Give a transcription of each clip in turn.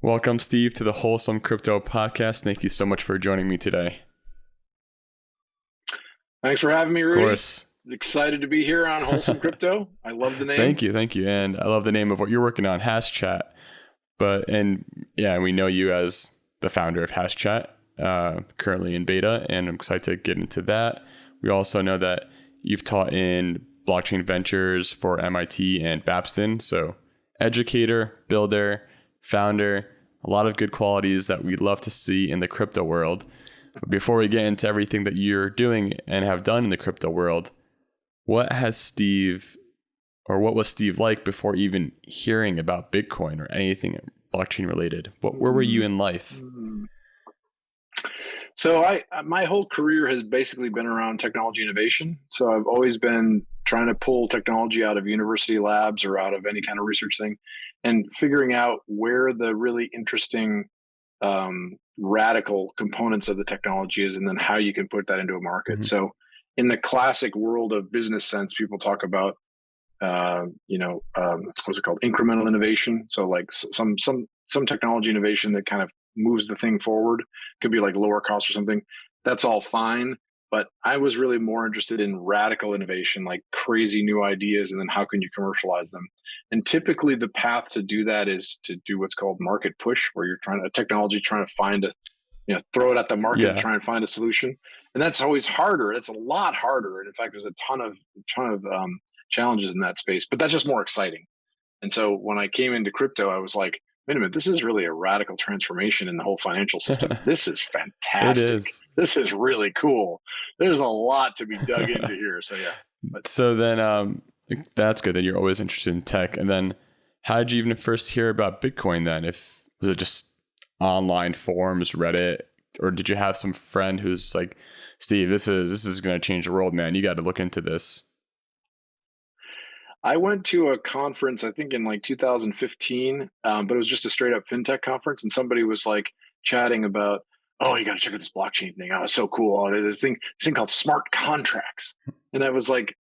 Welcome, Steve, to the Wholesome Crypto Podcast. Thank you so much for joining me today. Thanks for having me, Rudy. Of course. Excited to be here on Wholesome Crypto. I love the name. Thank you. And I love the name of what you're working on, Hashchat. We know you as the founder of Hashchat, currently in beta, and I'm excited to get into that. We also know that you've taught in blockchain ventures for MIT and Babson. So educator, builder, founder, a lot of good qualities that we love to see in the crypto world. But before we get into everything that you're doing and have done in the crypto world, what was Steve like before even hearing about Bitcoin or anything blockchain related? Where were you in life? So my whole career has basically been around technology innovation. So I've always been trying to pull technology out of university labs or out of any kind of research thing and figuring out where the really interesting radical components of the technology is, and then how you can put that into a market. Mm-hmm. So in the classic world of business sense, people talk about, what's it called? Incremental innovation. So like some technology innovation that kind of moves the thing forward. Could be like lower cost or something. That's all fine. But I was really more interested in radical innovation, like crazy new ideas, and then how can you commercialize them? And typically the path to do that is to do what's called market push, where you're trying to find throw it at the market and try and find a solution. And that's always harder. It's a lot harder. And in fact, there's a ton of challenges in that space, but that's just more exciting. And so when I came into crypto, I was like, wait a minute, this is really a radical transformation in the whole financial system. This is fantastic. It is. This is really cool. There's a lot to be dug into here. So yeah. So then that's good that you're always interested in tech. And then how did you even first hear about Bitcoin then? Was it just online forums, Reddit, or did you have some friend who's like, Steve, this is going to change the world, man. You got to look into this. I went to a conference, I think in like 2015, but it was just a straight up fintech conference. And somebody was like chatting about, oh, you got to check out this blockchain thing. Oh, it's so cool. Oh, this thing called smart contracts. And I was like,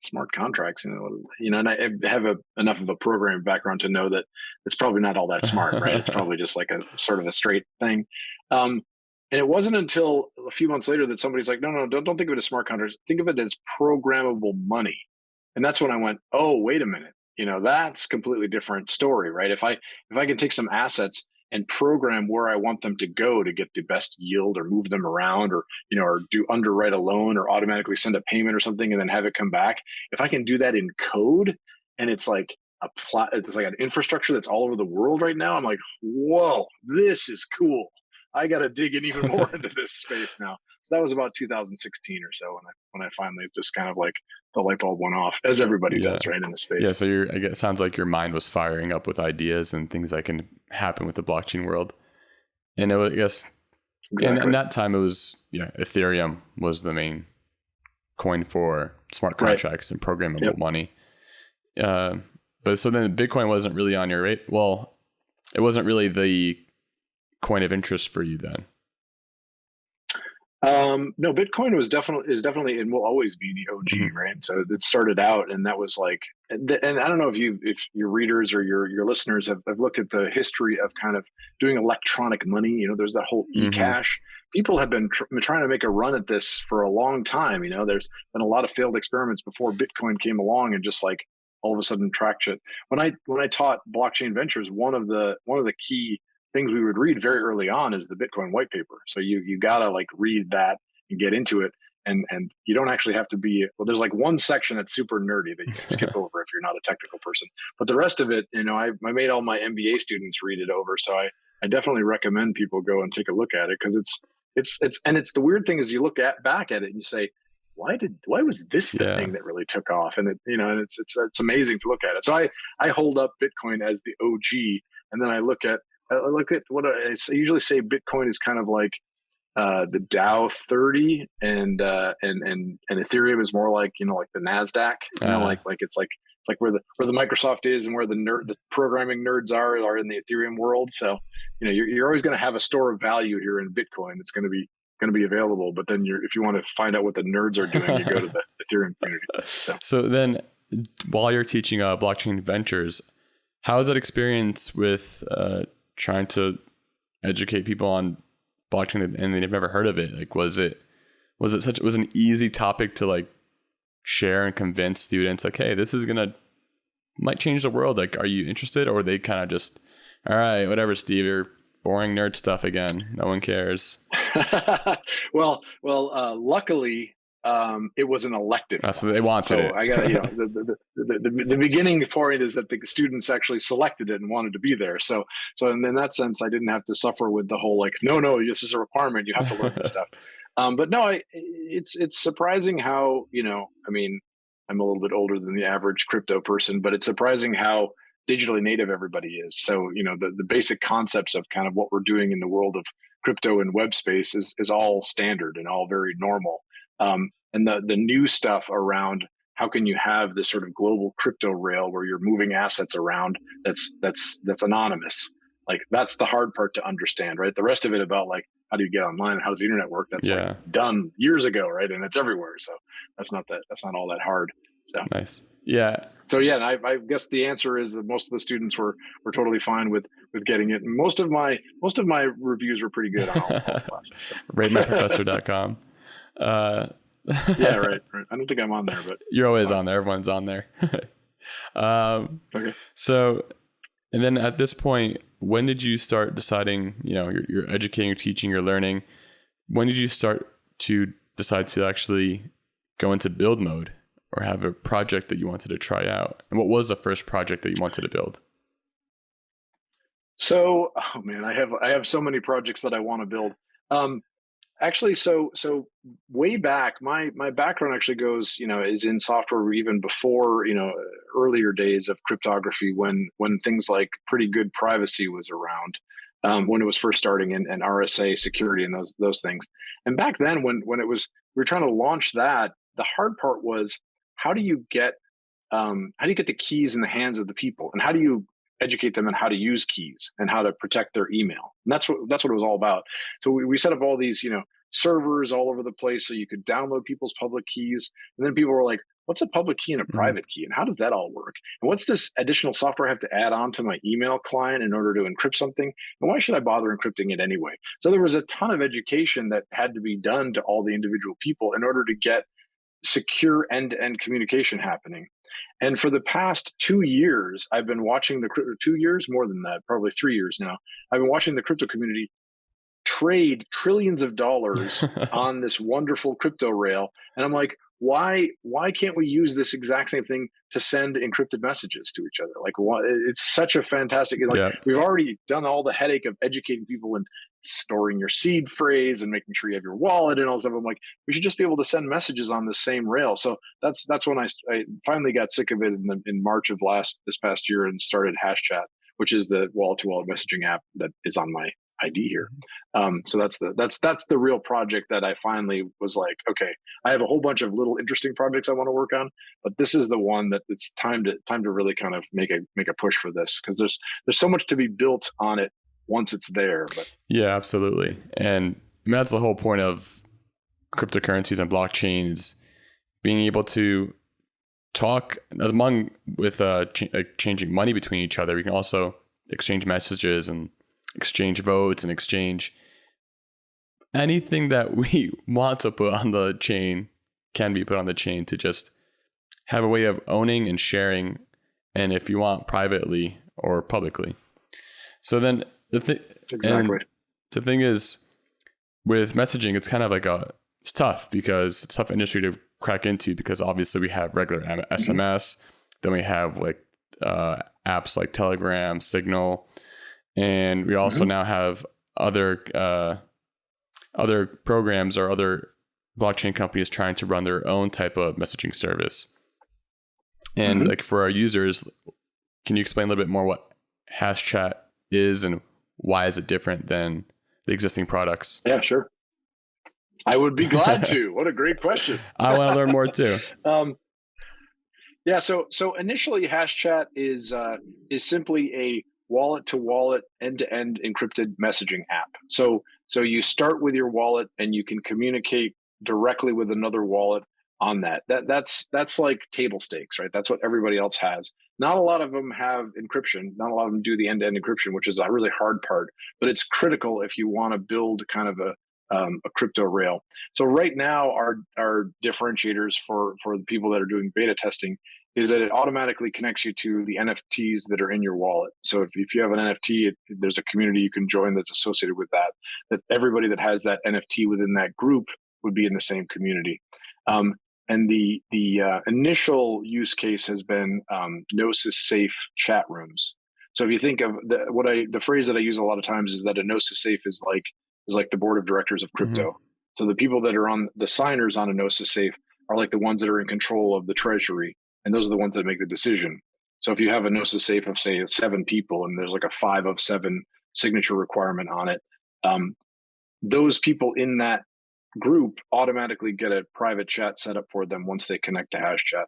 smart contracts, and I have enough of a programming background to know that it's probably not all that smart, right? It's probably just like a sort of a straight thing. And it wasn't until a few months later that somebody's like, no, don't think of it as smart contracts. Think of it as programmable money. And that's when I went, oh, wait a minute. That's a completely different story, right? If I can take some assets and program where I want them to go to get the best yield, or move them around, or do underwrite a loan, or automatically send a payment or something and then have it come back. If I can do that in code, and it's like it's like an infrastructure that's all over the world right now, I'm like, whoa, this is cool. I got to dig in even more into this space now. So that was about 2016 or so when I finally just kind of like the light bulb went off, as everybody does, right, in the space. Yeah. So it sounds like your mind was firing up with ideas and things that can happen with the blockchain world. And I guess, in that time it was, Ethereum was the main coin for smart contracts and programmable money. But so then Bitcoin wasn't really on your rate. Well, it wasn't really the coin of interest for you then. No, Bitcoin is definitely and will always be the OG, right? So it started out, and that was like, and I don't know if your readers or your listeners have looked at the history of kind of doing electronic money. There's that whole e-cash. People have been trying to make a run at this for a long time. There's been a lot of failed experiments before Bitcoin came along and just like all of a sudden tracked it. When I taught blockchain ventures, one of the key things we would read very early on is the Bitcoin white paper. So you gotta like read that and get into it. And you don't actually have to be, there's like one section that's super nerdy that you can skip over if you're not a technical person. But the rest of it, I made all my MBA students read it over. So I definitely recommend people go and take a look at it, because it's the weird thing is you look back at it and you say, why was this the thing that really took off? And it's amazing to look at it. So I hold up Bitcoin as the OG, and then I look at what I usually say. Bitcoin is kind of like the Dow 30, and Ethereum is more like like the Nasdaq. It's like where the Microsoft is and where the programming nerds are in the Ethereum world. So you're always going to have a store of value here in Bitcoin that's going to be available. But then if you want to find out what the nerds are doing, you go to the Ethereum community. So then, while you're teaching blockchain ventures, how is that experience with trying to educate people on blockchain and they've never heard of it? Like, was it an easy topic to like share and convince students like, hey, this is might change the world. Like, are you interested? Or they kind of just, all right, whatever, Steve, you're boring nerd stuff again. No one cares. well, luckily, it was an elective. So they wanted it. I got the beginning point is that the students actually selected it and wanted to be there. So in that sense, I didn't have to suffer with the whole like, no, this is a requirement. You have to learn this stuff. But no, it's surprising how, I mean, I'm a little bit older than the average crypto person, but it's surprising how digitally native everybody is. So, the basic concepts of kind of what we're doing in the world of crypto and web space is all standard and all very normal. And the new stuff around how can you have this sort of global crypto rail where you're moving assets around that's anonymous. Like, that's the hard part to understand, right? The rest of it about like, how do you get online? How does the internet work? That's like done years ago, right? And it's everywhere. So that's not all that hard. So nice. Yeah. So yeah, and I guess the answer is that most of the students were totally fine with getting it. And most of my reviews were pretty good on all classes. So. RateMyProfessor.com. Yeah, right. I don't think I'm on there, but you're always on there. Everyone's on there. Okay. So, and then at this point, when did you start deciding, you're educating, you're teaching, you're learning. When did you start to decide to actually go into build mode or have a project that you wanted to try out? And what was the first project that you wanted to build? So, oh man, I have so many projects that I want to build. Actually, so way back, my background actually goes, is in software even before, earlier days of cryptography when things like pretty good privacy was around, when it was first starting and RSA security and those things. And back then when we were trying to launch that, the hard part was how do you get the keys in the hands of the people, and how do you educate them on how to use keys and how to protect their email? And that's what it was all about. So we set up all these, servers all over the place so you could download people's public keys. And then people were like, what's a public key and a private key? And how does that all work? And what's this additional software I have to add on to my email client in order to encrypt something? And why should I bother encrypting it anyway? So there was a ton of education that had to be done to all the individual people in order to get secure end-to-end communication happening. And for the past 2 years, I've been watching 2 years, more than that, probably 3 years now. I've been watching the crypto community trade trillions of dollars on this wonderful crypto rail. And I'm like, why can't we use this exact same thing to send encrypted messages to each other? Like, it's such a fantastic, We've already done all the headache of educating people and storing your seed phrase and making sure you have your wallet and all stuff. I'm like, we should just be able to send messages on the same rail. So that's when I finally got sick of it in March of this past year and started Hashchat, which is the wall-to-wall messaging app that is on my ID here. So that's the real project that I finally was like, okay, I have a whole bunch of little interesting projects I want to work on, but this is the one that it's time to really kind of make a push for this, because there's so much to be built on it once it's there. But yeah, absolutely. And that's the whole point of cryptocurrencies and blockchains, being able to talk with changing money between each other. We can also exchange messages and exchange votes and exchange anything that we want to put on the chain can be put on the chain, to just have a way of owning and sharing, and if you want, privately or publicly. So then exactly. The thing is, with messaging, it's kind of like it's tough because it's a tough industry to crack into, because obviously we have regular SMS, then we have like apps like Telegram, Signal, and we also now have other programs or other blockchain companies trying to run their own type of messaging service. And like, for our users, can you explain a little bit more what Hashchat is and why is it different than the existing products? Yeah, sure. I would be glad to. What a great question. I want to learn more too. Yeah. So initially, Hashchat is simply a wallet-to-wallet, end-to-end encrypted messaging app. So you start with your wallet and you can communicate directly with another wallet on that. That's like table stakes, right? That's what everybody else has. Not a lot of them have encryption. Not a lot of them do the end-to-end encryption, which is a really hard part, but it's critical if you want to build kind of a crypto rail. So right now, our differentiators for the people that are doing beta testing is that it automatically connects you to the NFTs that are in your wallet. So if you have an NFT, there's a community you can join that's associated with that. That everybody that has that NFT within that group would be in the same community. And the initial use case has been Gnosis safe chat rooms. So if you think of the phrase that I use a lot of times is that a Gnosis safe is like the board of directors of crypto. Mm-hmm. So the people that are on the signers on a Gnosis safe are like the ones that are in control of the treasury, and those are the ones that make the decision. So if you have a Gnosis safe of say 7 people, and there's like a 5 of 7 signature requirement on it, those people in that group automatically get a private chat set up for them once they connect to Hashchat.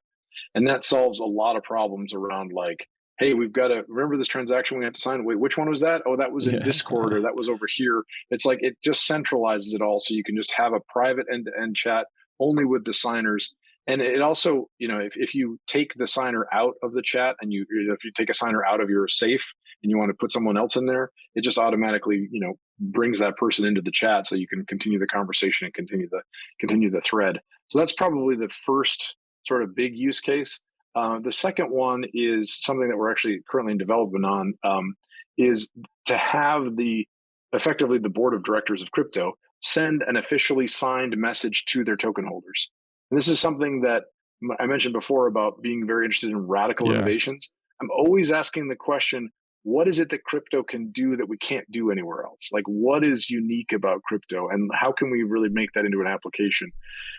And that solves a lot of problems around like, hey, we've got to remember this transaction we have to sign. Wait, which one was that? Oh, that was in Discord, or that was over here. It's like it just centralizes it all, so you can just have a private end-to-end chat only with the signers. And it also, if you take the signer out of the chat, and if you take a signer out of your safe and you want to put someone else in there, it just automatically, brings that person into the chat, so you can continue the conversation and continue the thread. So that's probably the first sort of big use case. The second one is something that we're actually currently in development on, is to have effectively the board of directors of crypto send an officially signed message to their token holders. And this is something that I mentioned before about being very interested in radical innovations. I'm always asking the question, what is it that crypto can do that we can't do anywhere else? Like, what is unique about crypto, and how can we really make that into an application?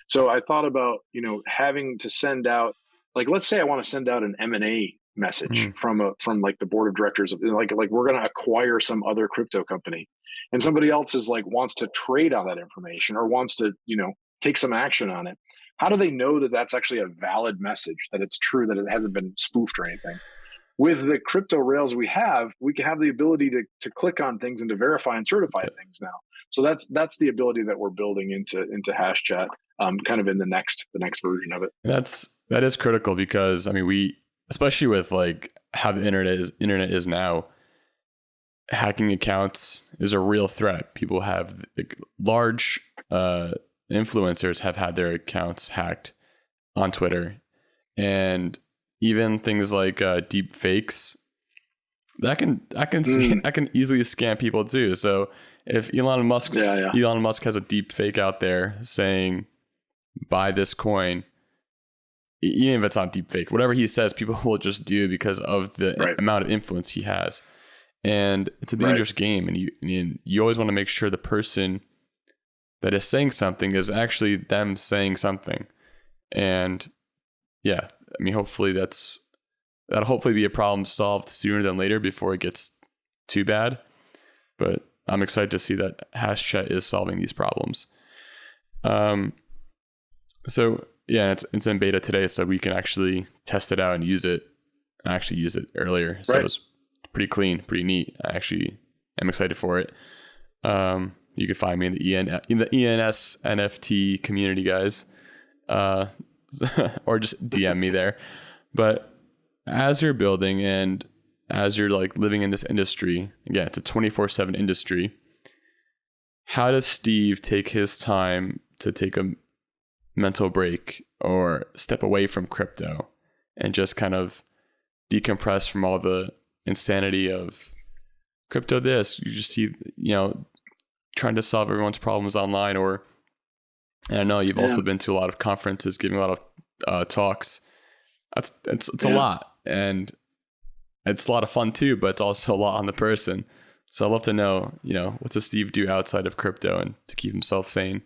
So I thought about, having to send out, like, let's say I want to send out an M&A message from like the board of directors of like we're going to acquire some other crypto company, and somebody else is like wants to trade on that information or wants to, take some action on it. How do they know that that's actually a valid message, that it's true, that it hasn't been spoofed or anything? With the crypto rails we can have the ability to click on things and to verify and certify things now. So that's the ability that we're building into Hashchat, kind of in the next version of it. That is critical, because I mean, we, especially with like how the internet is now, hacking accounts is a real threat. People have large influencers have had their accounts hacked on Twitter, and even things like deep fakes that can easily scam people too. So if Elon Musk has a deep fake out there saying buy this coin, even if it's not deep fake, whatever he says, people will just do because of the amount of influence he has. And it's a dangerous game, and you always want to make sure the person that is saying something is actually them saying something. And yeah, I mean, hopefully that'll hopefully be a problem solved sooner than later before it gets too bad. But I'm excited to see that Hashchat is solving these problems. So yeah, it's in beta today, so we can actually test it out and use it. I actually used it earlier, so it was pretty clean, pretty neat. I actually am excited for it. You can find me in the ENS NFT community, guys. Or just DM me there. But as you're building and as you're like living in this industry, again, it's a 24/7 industry. How does Steve take his time to take a mental break or step away from crypto and just kind of decompress from all the insanity of crypto? This, you just see, trying to solve everyone's problems online, or and I know you've also been to a lot of conferences, giving a lot of talks. It's a lot, and it's a lot of fun too, but it's also a lot on the person. So I'd love to know, what does Steve do outside of crypto and to keep himself sane?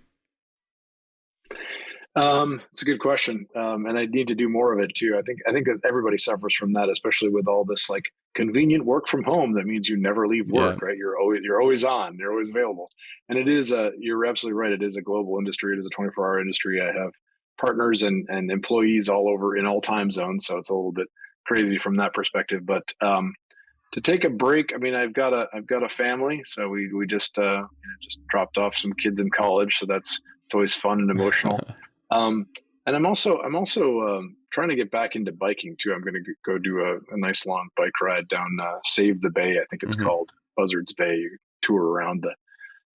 It's a good question. And I need to do more of it too. I think that everybody suffers from that, especially with all this like convenient work from home. That means you never leave work, right? You're always on, you're always available. And it is you're absolutely right. It is a global industry. It is a 24-hour industry. I have partners and employees all over in all time zones. So it's a little bit crazy from that perspective, but, to take a break, I mean, I've got a family, so we just dropped off some kids in college. So it's always fun and emotional. And I'm also trying to get back into biking too. I'm going to go do a nice long bike ride down Save the Bay, I think it's Hmm. called Buzzards Bay. You tour around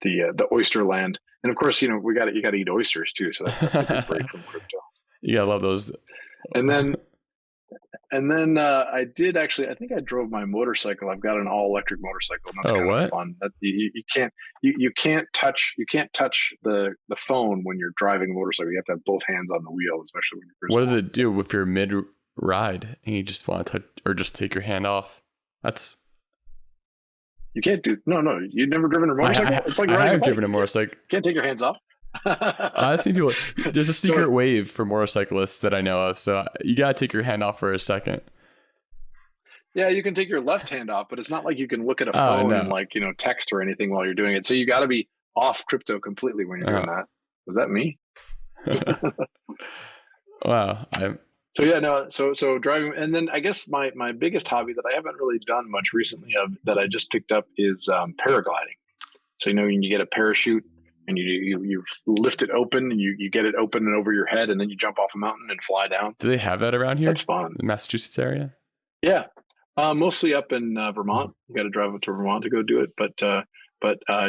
the oyster land, and of course, you got to eat oysters too. So that's a good break from crypto. Yeah, I love those. And then I did actually. I think I drove my motorcycle. I've got an all electric motorcycle, and that's Oh, kind of what? fun. That you can't touch the phone when you're driving a motorcycle. You have to have both hands on the wheel, especially when you're What cruising does along. it do if you're mid ride and you just want to touch or just take your hand off? That's You can't do no. You've never driven a motorcycle. It's like I riding a have bike. driven a motorcycle. Can't take your hands off. I've seen people. There's a secret So wave for motorcyclists that I know of, so you gotta take your hand off for a second. yeah, you can take your left hand off, but it's not like you can look at a Oh phone and no. like text or anything while you're doing it. So you got to be off crypto completely when you're doing Uh, that. Was that me? wow. I So yeah, no. So driving, and then I guess my biggest hobby that I haven't really done much recently of that I just picked up is paragliding. So when you get a parachute and you lift it open and you get it open and over your head, and then you jump off a mountain and fly down. do they have that around That's here, fun. the Massachusetts area? Yeah, mostly up in Vermont. You got to drive up to Vermont to go do it, but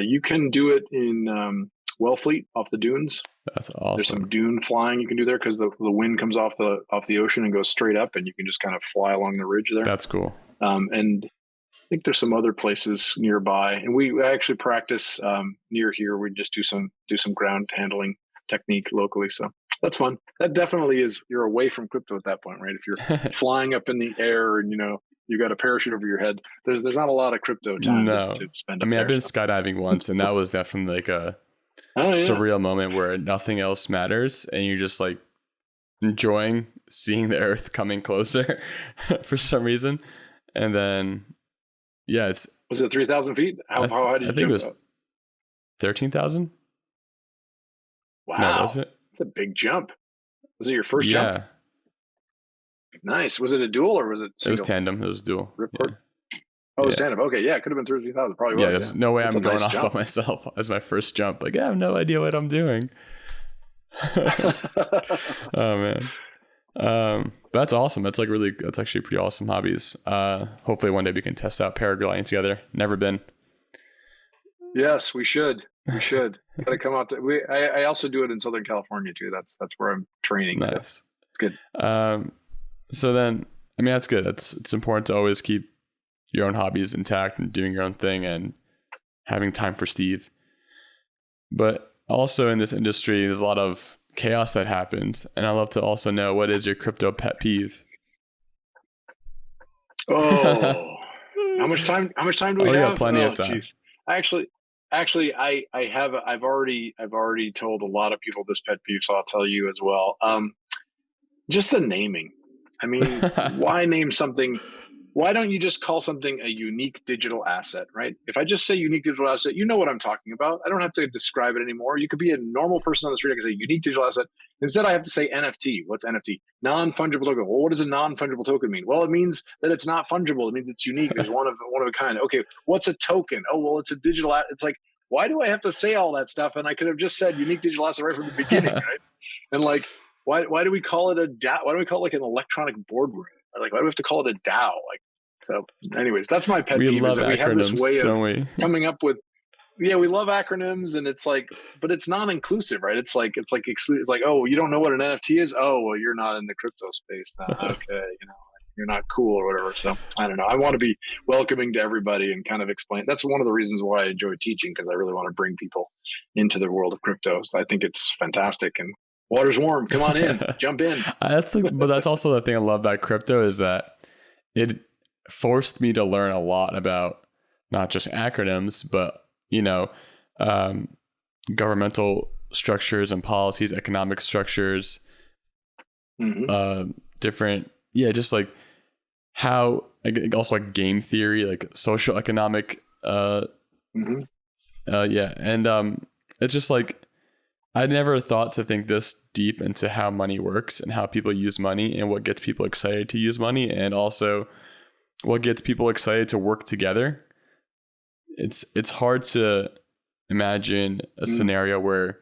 you can do it in Wellfleet off the dunes. That's There's some awesome. dune flying you can do there because the wind comes off the ocean and goes straight up, and you can just kind of fly along the ridge there. That's cool. And I think there's some other places nearby, and we actually practice near here. We just do some ground handling technique locally, so that's fun. That definitely is. You're away from crypto at that point, right? If you're flying up in the air and you got a parachute over your head, there's not a lot of crypto time No, to spend I up mean I've there. been So. skydiving once, and that was definitely like a Oh yeah, surreal moment where nothing else matters, and you're just like enjoying seeing the Earth coming closer for some reason, and then yeah, it's was it 3,000 feet? How high did I you think it jump was up? 13,000. No, was Wow, it? it's a big jump. Was it your first jump? Yeah, Nice. Was it a dual or was it it was single? tandem. It was dual. Ripcord? Yeah, Oh, it was yeah, stand up. Okay, yeah, it could have been 3,000. Probably yeah. was. Yeah, There's no way that's a I'm going nice off jump. of myself as my first jump. Like I have no idea what I'm doing. Oh man. That's awesome. That's actually pretty awesome hobbies. Hopefully one day we can test out paragliding together. Never been. Yes, we should. We should. Got to come out. I also do it in Southern California too. That's where I'm training. So Nice. it's good. So then, I mean, that's good. It's important to always keep your own hobbies intact and doing your own thing and having time for Steve. But also in this industry, there's a lot of chaos that happens. And I'd love to also know, what is your crypto pet peeve? Oh, how much time? How much time do we We have? got plenty Oh, of time. jeez. Actually, I've already told a lot of people this pet peeve, so I'll tell you as well. Just the naming. I mean, why name something? Why don't you just call something a unique digital asset, right? If I just say unique digital asset, you know what I'm talking about. I don't have to describe it anymore. You could be a normal person on the street. I can say unique digital asset. Instead, I have to say NFT. What's NFT? Non-fungible token. Well, what does a non-fungible token mean? Well, it means that it's not fungible. It means it's unique. It's one of a kind. Okay, what's a token? Oh, well, it's a digital asset. It's like, why do I have to say all that stuff? And I could have just said unique digital asset right from the beginning, right? And like, why do we call it a DAO? Why do we call it like an electronic boardroom? Like, why do we have to call it a DAO? Like, so anyways, that's my pet We peeve is love that we have this acronyms, way of don't we? coming up with, yeah, we love acronyms, and it's like, but it's non-inclusive, right? It's like oh, you don't know what an NFT is? Oh, well, you're not in the crypto space then. Okay, you're not cool or whatever. So I don't know. I want to be welcoming to everybody and kind of explain. That's one of the reasons why I enjoy teaching, because I really want to bring people into the world of crypto. So I think it's fantastic, and water's warm. Come on in, jump in. But that's also the thing I love about crypto is that it forced me to learn a lot about not just acronyms, but governmental structures and policies, economic structures, different, just like how, also like game theory, like social economic, and it's just like, I never thought to think this deep into how money works and how people use money and what gets people excited to use money, and also what gets people excited to work together. It's hard to imagine a scenario where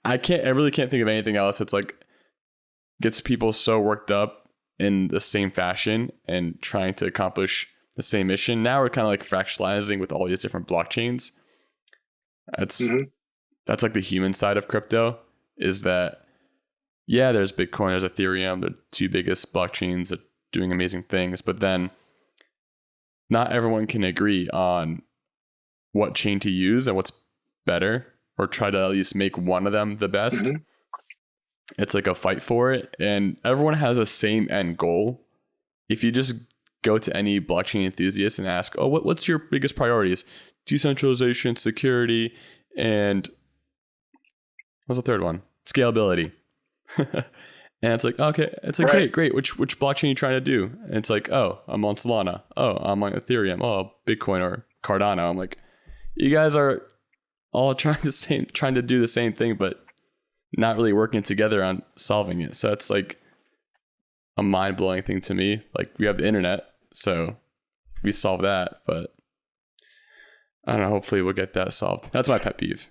I really can't think of anything else. It's like gets people so worked up in the same fashion and trying to accomplish the same mission. Now we're kind of like fractionalizing with all these different blockchains. That's like the human side of crypto, is that, yeah, there's Bitcoin, there's Ethereum, the two biggest blockchains that are doing amazing things, but then not everyone can agree on what chain to use and what's better, or try to at least make one of them the best. It's like a fight for it, and everyone has the same end goal. If you just go to any blockchain enthusiast and ask, oh, what's your biggest priorities? Decentralization, security, and what's the third one? Scalability. And it's like, okay, it's like, great. Which blockchain are you trying to do? And it's like, oh, I'm on Solana. Oh, I'm on Ethereum. Oh, Bitcoin or Cardano. I'm like, you guys are all trying to do the same thing, but not really working together on solving it. So it's like a mind-blowing thing to me. Like, we have the internet, so we solve that, but I don't know, hopefully we'll get that solved. That's my pet peeve.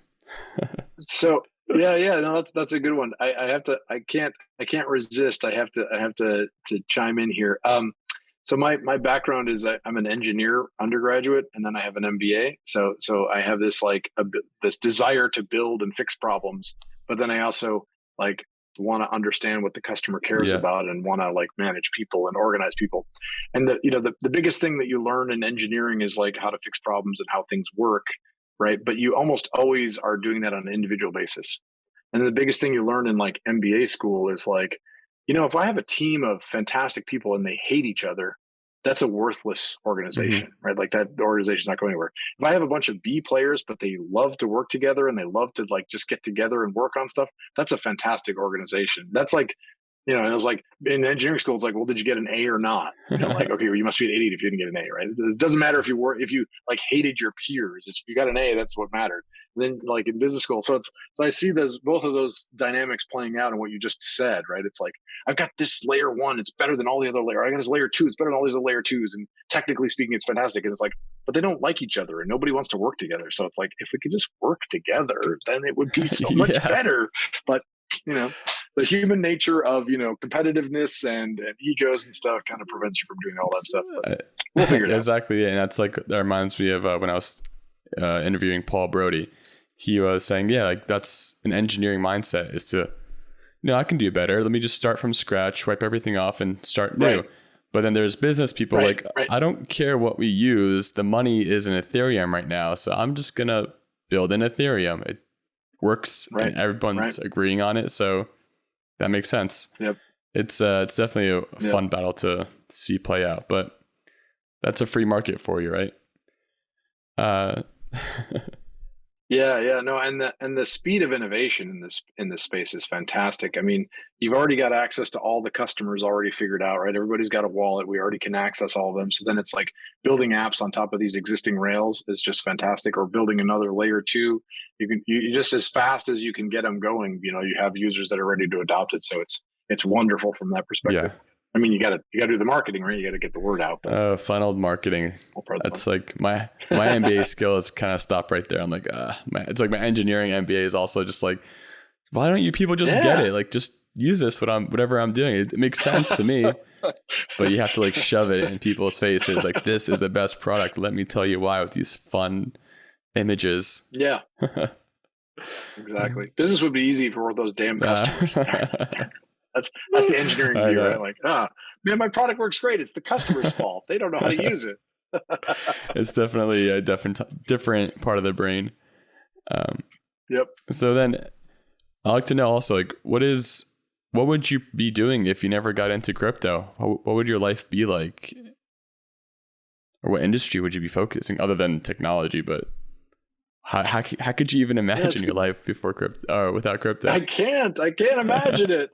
So no, that's a good one. I can't resist. I have to chime in here. So my background is I'm an engineer undergraduate, and then I have an MBA. So I have this this desire to build and fix problems, but then I also like want to understand what the customer cares about, and want to like manage people and organize people. And the biggest thing that you learn in engineering is like how to fix problems and how things work, right? But you almost always are doing that on an individual basis. And the biggest thing you learn in like MBA school is like, if I have a team of fantastic people and they hate each other, that's a worthless organization, right? Like that organization's not going anywhere. If I have a bunch of B players, but they love to work together and they love to like just get together and work on stuff, that's a fantastic organization. That's like, and it was like in engineering school, it's like, well, did you get an A or not? Like, okay, well, you must be an idiot if you didn't get an A, right? It doesn't matter if you like hated your peers. If you got an A, that's what mattered. And then like in business school, so I see both of those dynamics playing out in what you just said, right? It's like, I've got this layer 1, it's better than all the other layer. I got this layer 2, it's better than all these other layer 2s, and technically speaking, it's fantastic. And it's like, but they don't like each other, and nobody wants to work together. So it's like, if we could just work together, then it would be so much better. But the human nature of competitiveness and egos and stuff kind of prevents you from doing all that stuff. But we'll figure it out. Exactly, and that reminds me of when I was interviewing Paul Brody. He was saying, like that's an engineering mindset, is to, I can do better. Let me just start from scratch, wipe everything off, and start new. Right. But then there's business people I don't care what we use. The money is in Ethereum right now, so I'm just gonna build an Ethereum. It works, and everyone's agreeing on it. So that makes sense. Yep. It's definitely a fun battle to see play out, but that's a free market for you, right? No, and the speed of innovation in this space is fantastic. I mean, you've already got access to all the customers already figured out, right? Everybody's got a wallet. We already can access all of them. So then it's like building apps on top of these existing rails is just fantastic, or building another layer 2. You just as fast as you can get them going, you have users that are ready to adopt it. So it's wonderful from that perspective. Yeah. I mean, you got to do the marketing, right? You got to get the word out. Funneled marketing. That's like my MBA skills kind of stop right there. I'm like, it's like my engineering MBA is also just like, why don't you people just get it? Like, just use this whatever I'm doing. It makes sense to me, but you have to like shove it in people's faces. Like, this is the best product. Let me tell you why, with these fun images. Yeah, exactly. Business would be easy for those damn customers. That's the engineering view, right? Like, man, my product works great. It's the customer's fault. They don't know how to use it. It's definitely a different part of the brain. Yep. So then I'd like to know also, like, what would you be doing if you never got into crypto? What would your life be like? Or what industry would you be focusing other than technology? But how could you even imagine your life before crypto or without crypto? I can't imagine it.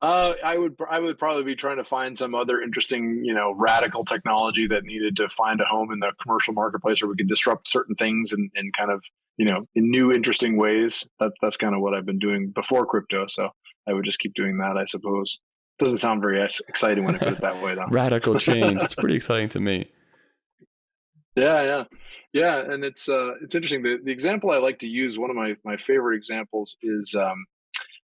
I would probably be trying to find some other interesting, radical technology that needed to find a home in the commercial marketplace, where we could disrupt certain things and kind of, in new, interesting ways. That's kind of what I've been doing before crypto. So I would just keep doing that, I suppose. Doesn't sound very exciting when I put it that way, though. Radical change. It's pretty exciting to me. Yeah. Yeah, and it's interesting. The example I like to use, one of my favorite examples is,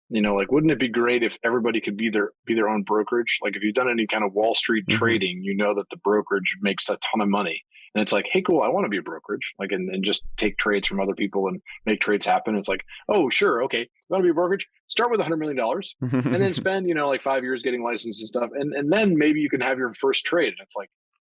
like, wouldn't it be great if everybody could be their own brokerage? Like, if you've done any kind of Wall Street Hmm. trading, you know that the brokerage makes a ton of money, and it's like, hey, cool, I want to be a brokerage, like, and just take trades from other people and make trades happen. It's like, oh, sure, okay, you want to be a brokerage? Start with $100 million, and then spend like 5 years getting licensed and stuff, and then maybe you can have your first trade. And it's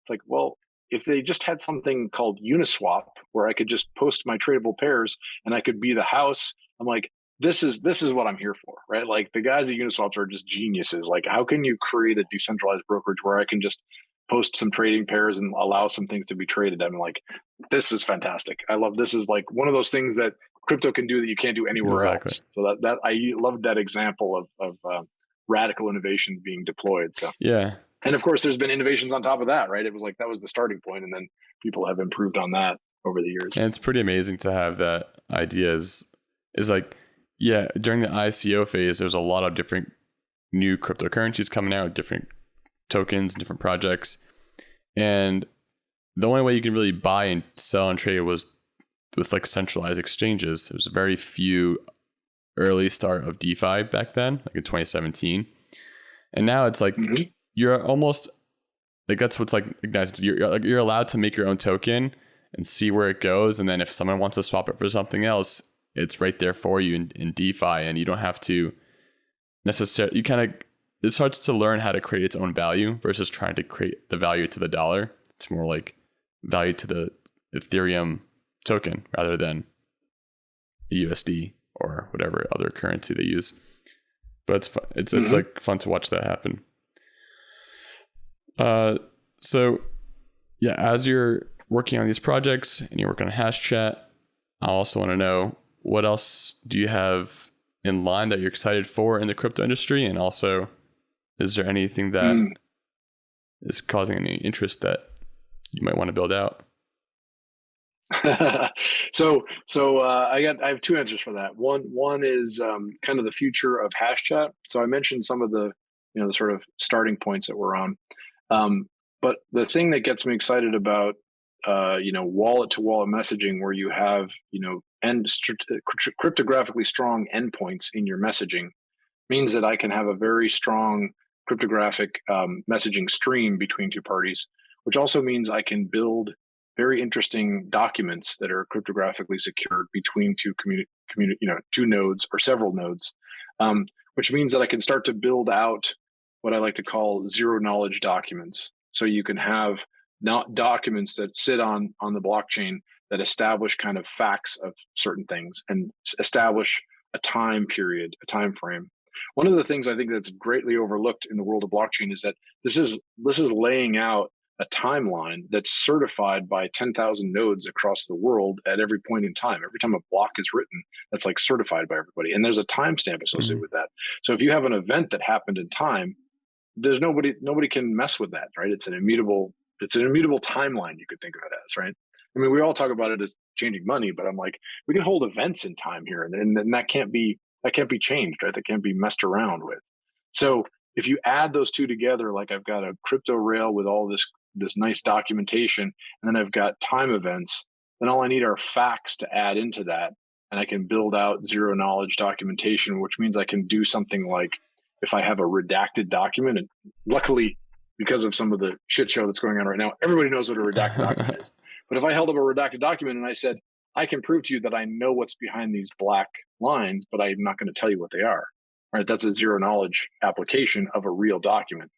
like, well, if they just had something called Uniswap where I could just post my tradable pairs and I could be the house, I'm like, this is what I'm here for, right? Like, the guys at Uniswap are just geniuses. Like, how can you create a decentralized brokerage where I can just post some trading pairs and allow some things to be traded? I'm like, this is fantastic. I love, this is like one of those things that crypto can do that you can't do anywhere Exactly. else. So that I love that example of radical innovation being deployed. So, Yeah. and of course, there's been innovations on top of that, right? It was like that was the starting point, and then people have improved on that over the years. And it's pretty amazing to have that idea is like, yeah, during the ICO phase, there was a lot of different new cryptocurrencies coming out, different tokens, different projects. And the only way you can really buy and sell and trade was with like centralized exchanges. There was very few early start of DeFi back then, like in 2017. And now it's like, Mhm. you're almost like, that's what's like, guys, you're allowed to make your own token and see where it goes. And then if someone wants to swap it for something else, it's right there for you in DeFi, and you don't have to necessarily, it starts to learn how to create its own value versus trying to create the value to the dollar. It's more like value to the Ethereum token rather than the USD or whatever other currency they use. But it's fun. It's like fun to watch that happen. So yeah, as you're working on these projects and you're working on Hashchat, I also want to know, what else do you have in line that you're excited for in the crypto industry? And also, is there anything that is causing any interest that you might want to build out? I have two answers for that. One is kind of the future of Hashchat. So I mentioned some of the the sort of starting points that we're on. But the thing that gets me excited about wallet to wallet messaging, where you have cryptographically strong endpoints in your messaging, means that I can have a very strong cryptographic messaging stream between two parties, which also means I can build very interesting documents that are cryptographically secured between two nodes or several nodes, which means that I can start to build out what I like to call zero knowledge documents. So you can have not documents that sit on the blockchain that establish kind of facts of certain things and establish a time period, a time frame. One of the things I think that's greatly overlooked in the world of blockchain is that this is laying out a timeline that's certified by 10,000 nodes across the world at every point in time. Every time a block is written, that's like certified by everybody, and there's a timestamp associated with that. So if you have an event that happened in time, there's nobody can mess with that, right? It's an immutable timeline, you could think of it as, right? I mean, we all talk about it as changing money, but I'm like, we can hold events in time here, and that can't be changed, right? That can't be messed around with. So if you add those two together, like, I've got a crypto rail with all this nice documentation, and then I've got time events, then all I need are facts to add into that, and I can build out zero knowledge documentation, which means I can do something like, if I have a redacted document, and luckily, because of some of the shit show that's going on right now, everybody knows what a redacted document is. But if I held up a redacted document and I said, I can prove to you that I know what's behind these black lines, but I'm not going to tell you what they are, right? That's a zero knowledge application of a real document.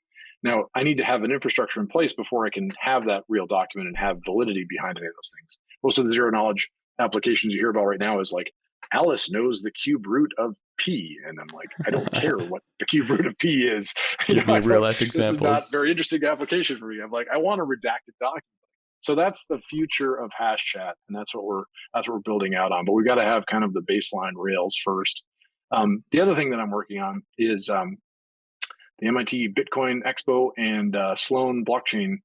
Now, I need to have an infrastructure in place before I can have that real document and have validity behind any of those things. Most of the zero knowledge applications you hear about right now is like, Alice knows the cube root of P. And I'm like, I don't care what the cube root of P is. Give me real life This is not examples. very interesting application for me. I'm like, I want a redacted document. So that's the future of Hashchat, and that's what we're building out on. But we've got to have kind of the baseline rails first. The other thing that I'm working on is the MIT Bitcoin Expo and Sloan Blockchain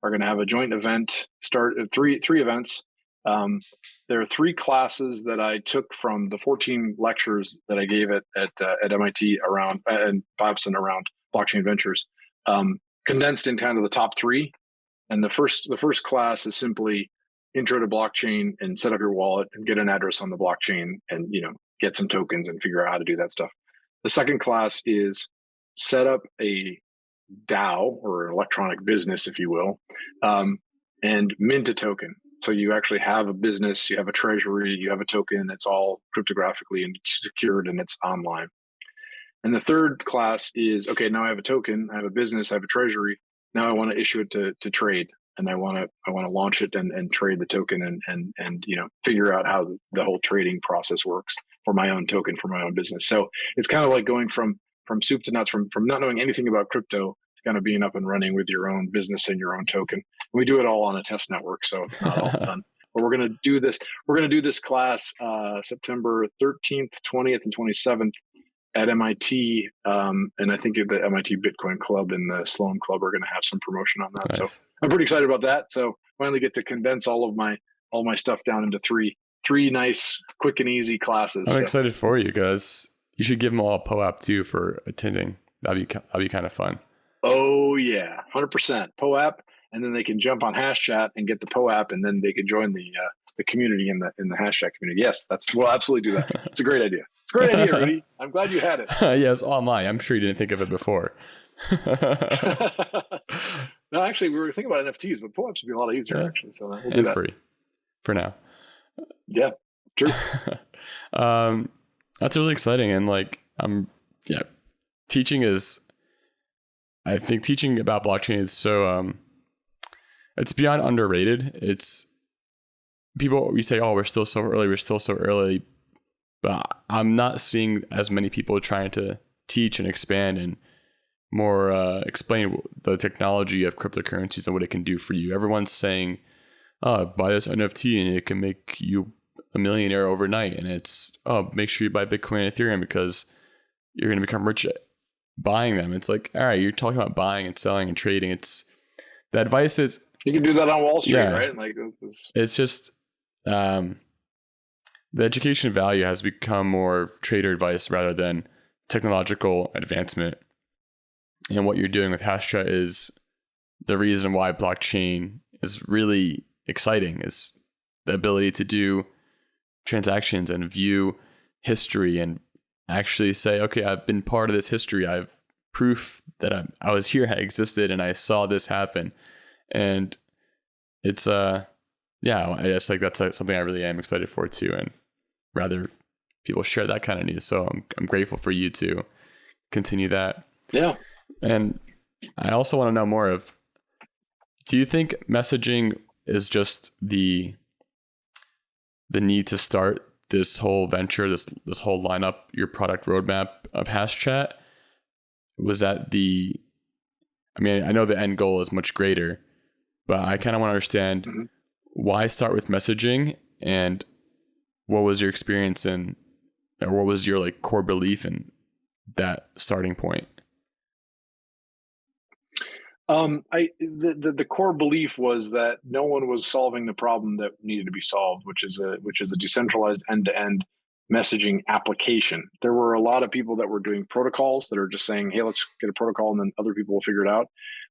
are going to have a joint event. Three events. There are three classes that I took from the 14 lectures that I gave at MIT around and Babson around blockchain ventures, condensed in kind of the top three. And the first class is simply intro to blockchain and set up your wallet and get an address on the blockchain and, get some tokens and figure out how to do that stuff. The second class is set up a DAO, or an electronic business, if you will, and mint a token. So you actually have a business, you have a treasury, you have a token. It's all cryptographically and secured, and it's online. And the third class is, okay, now I have a token, I have a business, I have a treasury. Now I want to issue it to trade, and I want to launch it and trade the token and figure out how the whole trading process works for my own token, for my own business. So it's kind of like going from soup to nuts, from not knowing anything about crypto, kind of being up and running with your own business and your own token. And we do it all on a test network, so it's not all done. But we're going to do this. We're going to do this class September 13th, 20th, and 27th at MIT. And I think the MIT Bitcoin Club and the Sloan Club are going to have some promotion on that. Nice. So I'm pretty excited about that. So finally get to condense all my stuff down into three nice, quick and easy classes. I'm excited for you guys. You should give them all a POAP too for attending. That'd be kind of fun. Oh yeah, 100% POAP, and then they can jump on Hashchat and get the POAP, and then they can join the community in the Hashchat community. Yes, we'll absolutely do that. It's a great idea. It's a great idea, Rudy. I'm glad you had it. Yeah, it's online. I'm sure you didn't think of it before. No, actually, we were thinking about NFTs, but POAPs would be a lot easier actually. So we'll do that. Free for now. Yeah, true. That's really exciting, and teaching is. I think teaching about blockchain is so it's beyond underrated. It's people, we say, oh, we're still so early, but I'm not seeing as many people trying to teach and expand and more explain the technology of cryptocurrencies and what it can do for you. Everyone's saying, oh, buy this NFT and it can make you a millionaire overnight, and it's, oh, make sure you buy Bitcoin and Ethereum because you're going to become rich buying them. It's like, all right, you're talking about buying and selling and trading. It's the advice is you can do that on Wall Street, right? It's just the education value has become more trader advice rather than technological advancement. And what you're doing with Hashchat is the reason why blockchain is really exciting, is the ability to do transactions and view history and actually say, okay, I've been part of this history. I have proof that I was here, I existed, and I saw this happen. And it's, I guess that's something I really am excited for too. And rather people share that kind of news. So I'm grateful for you to continue that. Yeah. And I also want to know more of, do you think messaging is just the need to start this whole venture, this whole lineup, your product roadmap of Hashchat? Was that I know the end goal is much greater, but I kind of want to understand why start with messaging, and what was your experience or what was your core belief in that starting point? The core belief was that no one was solving the problem that needed to be solved, which is a decentralized end-to-end messaging application. There were a lot of people that were doing protocols that are just saying, hey, let's get a protocol and then other people will figure it out.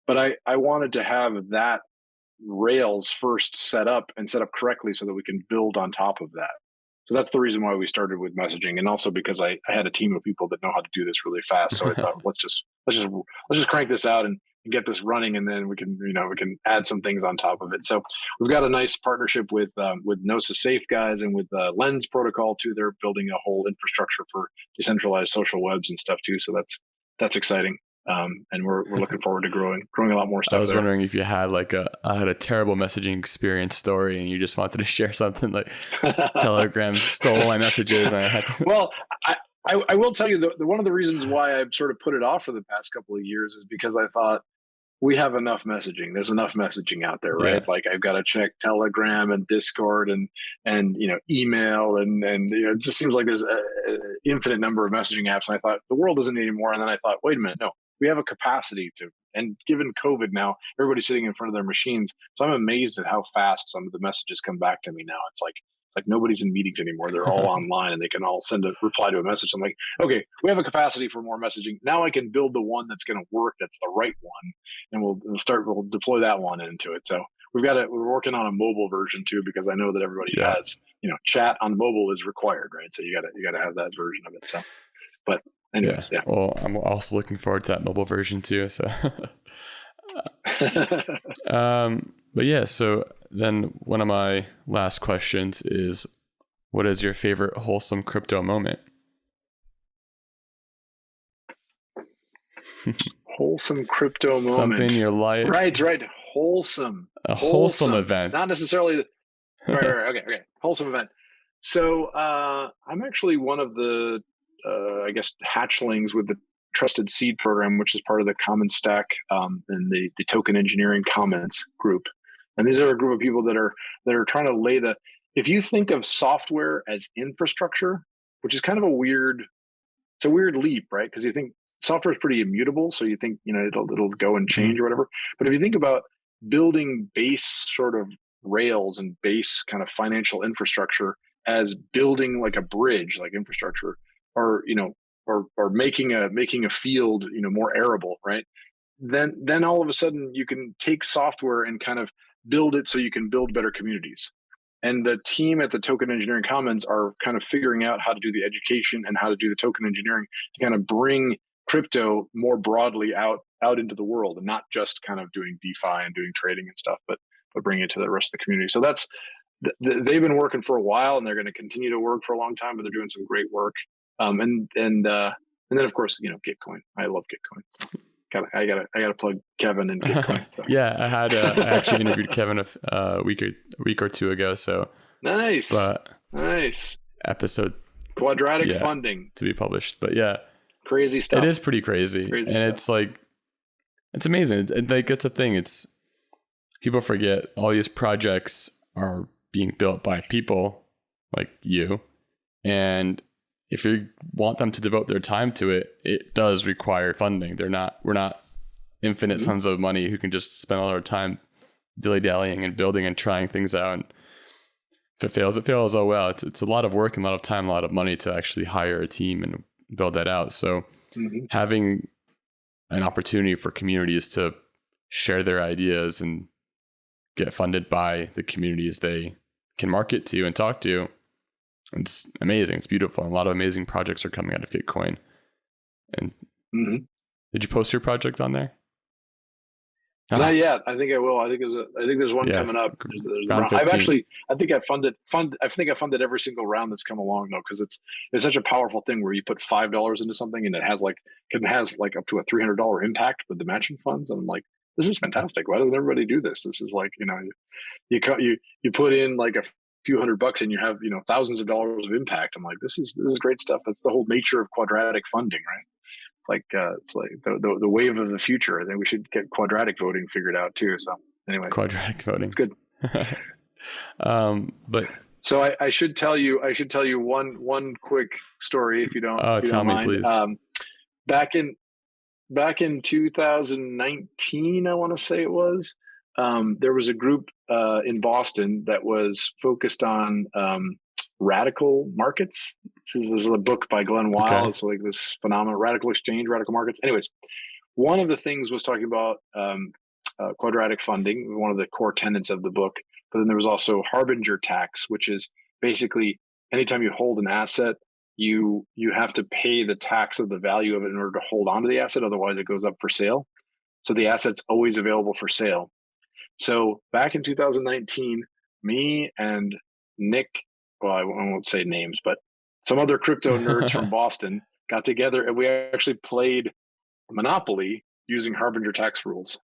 But I wanted to have that Rails first set up correctly so that we can build on top of that. So that's the reason why we started with messaging, and also because I had a team of people that know how to do this really fast. So I thought, let's just crank this out and get this running, and then we can add some things on top of it. So we've got a nice partnership with Gnosis Safe guys and with Lens Protocol too. They're building a whole infrastructure for decentralized social webs and stuff too. So that's exciting. And we're looking forward to growing a lot more stuff. I was wondering if you had I had a terrible messaging experience story and you just wanted to share something like Telegram stole my messages and I had to. Well, I will tell you that one of the reasons why I've sort of put it off for the past couple of years is because I thought we have enough messaging. There's enough messaging out there, right? Yeah. I've got to check Telegram and Discord and email and it just seems like there's an infinite number of messaging apps. And I thought the world doesn't need any more. And then I thought, wait a minute, no. We have a capacity to, and given COVID now, everybody's sitting in front of their machines. So I'm amazed at how fast some of the messages come back to me now. It's like nobody's in meetings anymore. They're all online and they can all send a reply to a message. I'm like, okay, we have a capacity for more messaging. Now I can build the one that's going to work. That's the right one. And we'll deploy that one into it. So we're working on a mobile version too, because I know that everybody Yeah. has, chat on mobile is required, right? So you gotta have that version of it. So, but anyways, yeah. Well, I'm also looking forward to that mobile version too. So, but yeah, so then one of my last questions is, what is your favorite wholesome crypto moment? Wholesome crypto Something moment. in your life. Right. Wholesome. A wholesome event. Not necessarily. Right. Okay. Wholesome event. So I'm actually one of the, I guess, hatchlings with the Trusted Seed program, which is part of the Common Stack and the Token Engineering Commons group. And these are a group of people that are trying to lay if you think of software as infrastructure, which is kind of it's a weird leap, right? Because you think software is pretty immutable, so you think it'll go and change or whatever. But if you think about building base sort of rails and base kind of financial infrastructure as building like a bridge, like infrastructure, or or making a field more arable, right? Then all of a sudden you can take software and kind of build it so you can build better communities. And the team at the Token Engineering Commons are kind of figuring out how to do the education and how to do the token engineering to kind of bring crypto more broadly out into the world, and not just kind of doing DeFi and doing trading and stuff, but bring it to the rest of the community. So that's they've been working for a while, and they're going to continue to work for a long time, but they're doing some great work. And then of course Gitcoin. I love Gitcoin. So I gotta plug Kevin and Gitcoin. So. Yeah, I actually interviewed Kevin a week or two ago. So nice, episode quadratic funding to be published. But yeah, crazy stuff. It is pretty crazy, and stuff. It's like it's amazing. Like it's a thing. It's people forget all these projects are being built by people like you, and if you want them to devote their time to it, it does require funding. We're not infinite sums of money who can just spend all our time dilly-dallying and building and trying things out. And if it fails, it fails. Oh well, it's a lot of work and a lot of time, a lot of money to actually hire a team and build that out. So having an opportunity for communities to share their ideas and get funded by the communities they can market to and talk to, it's amazing. It's beautiful. And a lot of amazing projects are coming out of Gitcoin. And did you post your project on there? Not yet. I think I will. I think there's one coming up. There's round 15. I think I funded every single round that's come along though, because it's such a powerful thing where you put $5 into something and it has like up to a $300 impact with the matching funds. And I'm like, this is fantastic. Why doesn't everybody do this? This is like, you put in like a few $100 and you have thousands of dollars of impact. I'm like, this is great stuff. That's the whole nature of quadratic funding, right? It's like the wave of the future. I think we should get quadratic voting figured out too. So anyway, quadratic voting, it's good. But so I should tell you one quick story if you don't. Tell me, please. Back in 2019, I want to say it was. There was a group in Boston that was focused on radical markets. This is a book by Glenn Weil. Okay. It's like this phenomenon, radical exchange, radical markets. Anyways, one of the things was talking about quadratic funding, one of the core tenets of the book. But then there was also harbinger tax, which is basically anytime you hold an asset, you have to pay the tax of the value of it in order to hold on to the asset. Otherwise, it goes up for sale. So the asset's always available for sale. So back in 2019, me and Nick, well, I won't say names, but some other crypto nerds from Boston got together and we actually played Monopoly using harbinger tax rules.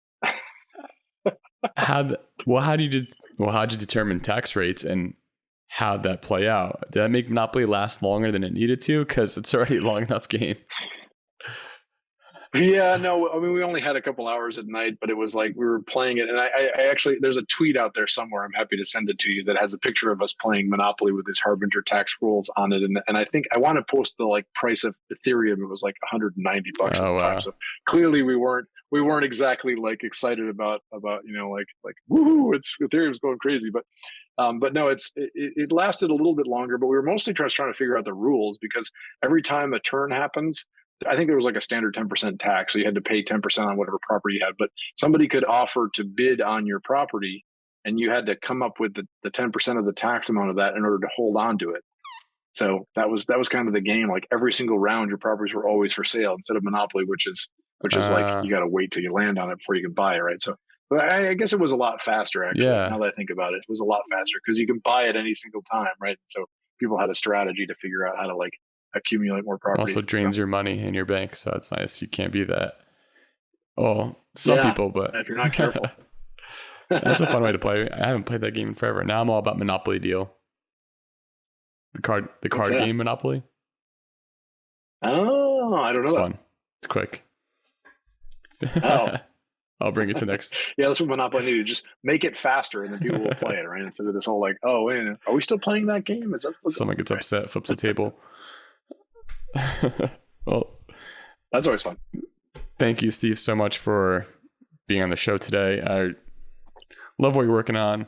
How'd you determine tax rates and how'd that play out? Did that make Monopoly last longer than it needed to? Because it's already a long enough game. Yeah, no, I mean, we only had a couple hours at night, but it was like we were playing it. And I actually, there's a tweet out there somewhere, I'm happy to send it to you, that has a picture of us playing Monopoly with this harbinger tax rules on it. And I think I want to post the like price of Ethereum. It was like $190 at the time. So clearly we weren't exactly like excited about like woohoo, it's Ethereum's going crazy. But no, it lasted a little bit longer, but we were mostly trying to figure out the rules, because every time a turn happens, I think there was like a standard 10% tax. So you had to pay 10% on whatever property you had, but somebody could offer to bid on your property and you had to come up with the 10% of the tax amount of that in order to hold on to it. So that was kind of the game. Like every single round, your properties were always for sale instead of Monopoly, which is like Uh, you got to wait till you land on it before you can buy it, right? So, but I guess it was a lot faster actually. yeah. Now that I think about it, it was a lot faster because you can buy it any single time, right? So people had a strategy to figure out how to like accumulate more properties. Also drains your money in your bank, so it's nice. You can't be that. Oh, some Yeah, people, but if you're not careful. that's a fun way to play. I haven't played that game in forever. Now I'm all about Monopoly Deal. The card game Monopoly. Oh, I don't know. It's fun. It's quick. Oh. I'll bring it to next. Yeah, that's what Monopoly needed. Just make it faster, and then people will play it, right? Instead of this whole like, oh, wait, are we still playing that game? Is that still Someone gets upset, flips the table. Well, that's always fun. Thank you, Steve, so much for being on the show today. I love what you're working on.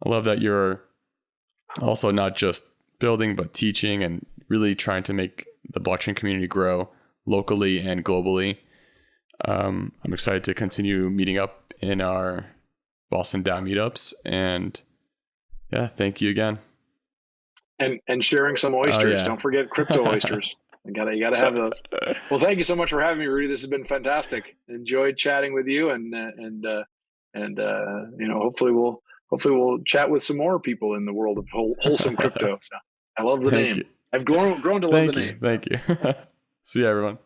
I love that you're also not just building, but teaching and really trying to make the blockchain community grow locally and globally. I'm excited to continue meeting up in our Boston DAO meetups, and yeah, thank you again. And sharing some oysters. Don't forget crypto oysters. You gotta have those. Well, thank you so much for having me, Rudy. This has been fantastic. Enjoyed chatting with you, and hopefully we'll chat with some more people in the world of wholesome crypto. So I love the name. I've grown to love the name. Thank you. See you, everyone.